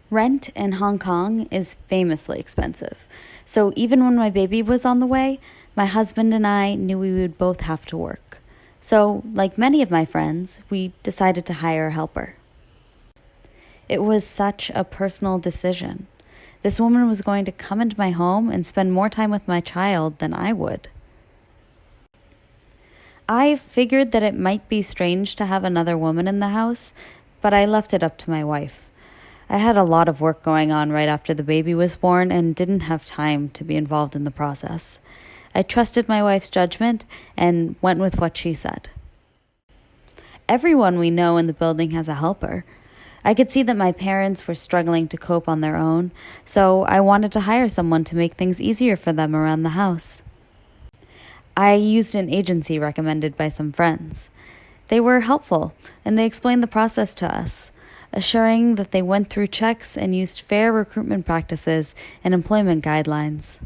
Rent in Hong Kong is famously expensive. So even when my baby was on the way, my husband and I knew we would both have to work. So, like many of my friends, we decided to hire a helper. It was such a personal decision. This woman was going to come into my home and spend more time with my child than I would. I figured that it might be strange to have another woman in the house, but I left it up to my wife. I had a lot of work going on right after the baby was born and didn't have time to be involved in the process. I trusted my wife's judgment and went with what she said. Everyone we know in the building has a helper. I could see that my parents were struggling to cope on their own, so I wanted to hire someone to make things easier for them around the house. I used an agency recommended by some friends. They were helpful, and they explained the process to us, assuring that they went through checks and used fair recruitment practices and employment guidelines.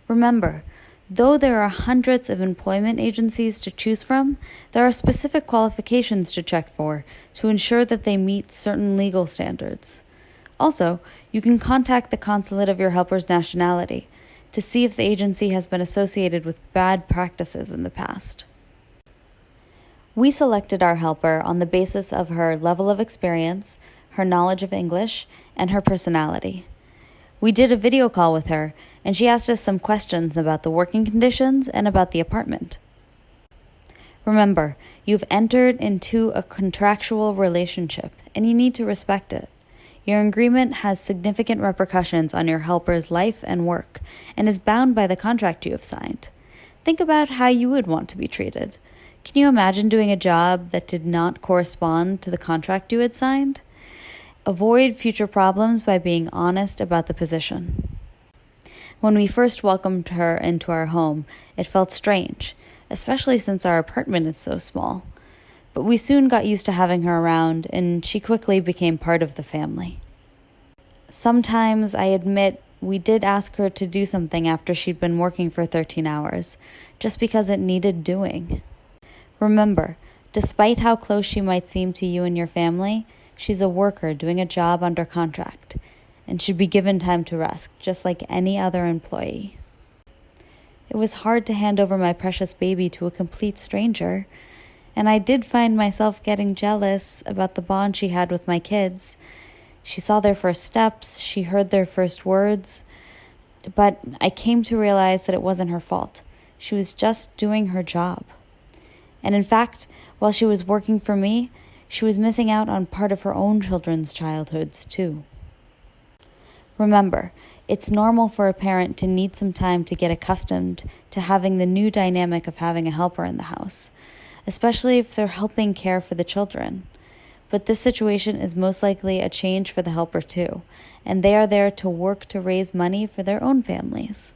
Remember, though there are hundreds of employment agencies to choose from, there are specific qualifications to check for to ensure that they meet certain legal standards. Also, you can contact the consulate of your helper's nationality to see if the agency has been associated with bad practices in the past. We selected our helper on the basis of her level of experience, her knowledge of English, and her personality. We did a video call with her, and she asked us some questions about the working conditions and about the apartment. Remember, you've entered into a contractual relationship, and you need to respect it. Your agreement has significant repercussions on your helper's life and work, and is bound by the contract you have signed. Think about how you would want to be treated. Can you imagine doing a job that did not correspond to the contract you had signed? Avoid future problems by being honest about the position. When we first welcomed her into our home, it felt strange, especially since our apartment is so small. But we soon got used to having her around, and she quickly became part of the family. Sometimes, I admit, we did ask her to do something after she'd been working for 13 hours, just because it needed doing. Remember, despite how close she might seem to you and your family, she's a worker doing a job under contract and should be given time to rest, just like any other employee. It was hard to hand over my precious baby to a complete stranger, and I did find myself getting jealous about the bond she had with my kids. She saw their first steps, she heard their first words, but I came to realize that it wasn't her fault. She was just doing her job. And in fact, while she was working for me, she was missing out on part of her own children's childhoods, too. Remember, it's normal for a parent to need some time to get accustomed to having the new dynamic of having a helper in the house, especially if they're helping care for the children. But this situation is most likely a change for the helper, too, and they are there to work to raise money for their own families.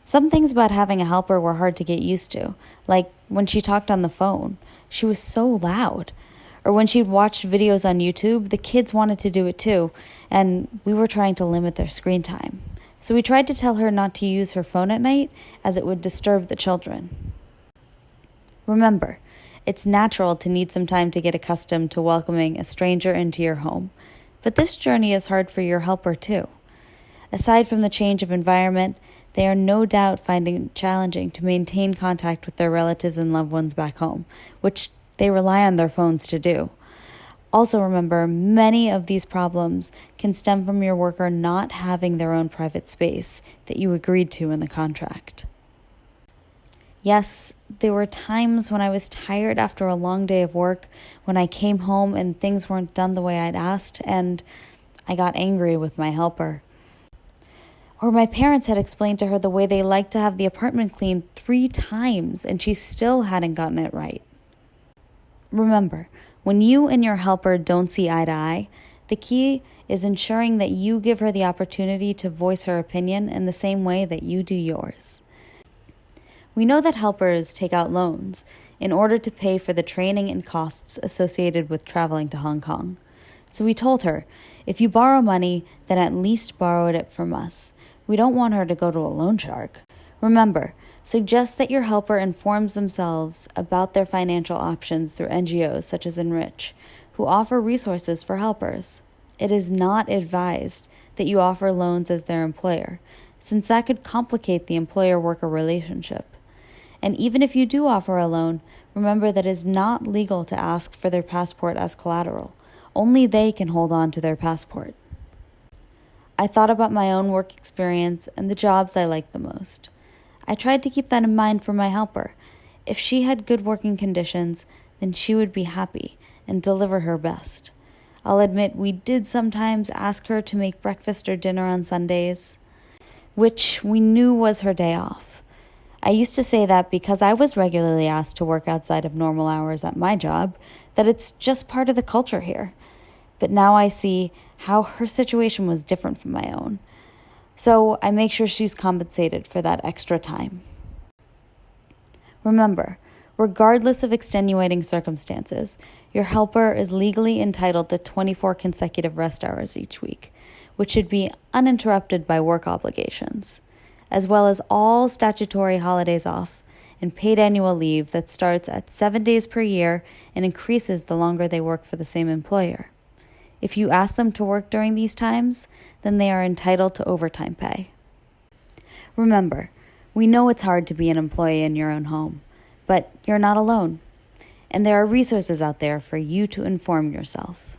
Some things about having a helper were hard to get used to, like when she talked on the phone. She was so loud. Or when she'd watched videos on YouTube, the kids wanted to do it too, and we were trying to limit their screen time. So we tried to tell her not to use her phone at night, as it would disturb the children. Remember, it's natural to need some time to get accustomed to welcoming a stranger into your home, but this journey is hard for your helper too. Aside from the change of environment, they are no doubt finding it challenging to maintain contact with their relatives and loved ones back home, which they rely on their phones to do. Also remember, many of these problems can stem from your worker not having their own private space that you agreed to in the contract. Yes, there were times when I was tired after a long day of work, when I came home and things weren't done the way I'd asked, and I got angry with my helper. Or my parents had explained to her the way they liked to have the apartment cleaned 3 times, and she still hadn't gotten it right. Remember, when you and your helper don't see eye to eye, the key is ensuring that you give her the opportunity to voice her opinion in the same way that you do yours. We know that helpers take out loans in order to pay for the training and costs associated with traveling to Hong Kong. So we told her, if you borrow money, then at least borrow it from us. We don't want her to go to a loan shark. Remember, suggest that your helper informs themselves about their financial options through NGOs such as Enrich, who offer resources for helpers. It is not advised that you offer loans as their employer, since that could complicate the employer-worker relationship. And even if you do offer a loan, remember that it is not legal to ask for their passport as collateral. Only they can hold on to their passport. I thought about my own work experience and the jobs I liked the most. I tried to keep that in mind for my helper. If she had good working conditions, then she would be happy and deliver her best. I'll admit we did sometimes ask her to make breakfast or dinner on Sundays, which we knew was her day off. I used to say that because I was regularly asked to work outside of normal hours at my job, that it's just part of the culture here. But now I see how her situation was different from my own. So I make sure she's compensated for that extra time. Remember, regardless of extenuating circumstances, your helper is legally entitled to 24 consecutive rest hours each week, which should be uninterrupted by work obligations, as well as all statutory holidays off and paid annual leave that starts at 7 days per year and increases the longer they work for the same employer. If you ask them to work during these times, then they are entitled to overtime pay. Remember, we know it's hard to be an employee in your own home, but you're not alone, and there are resources out there for you to inform yourself.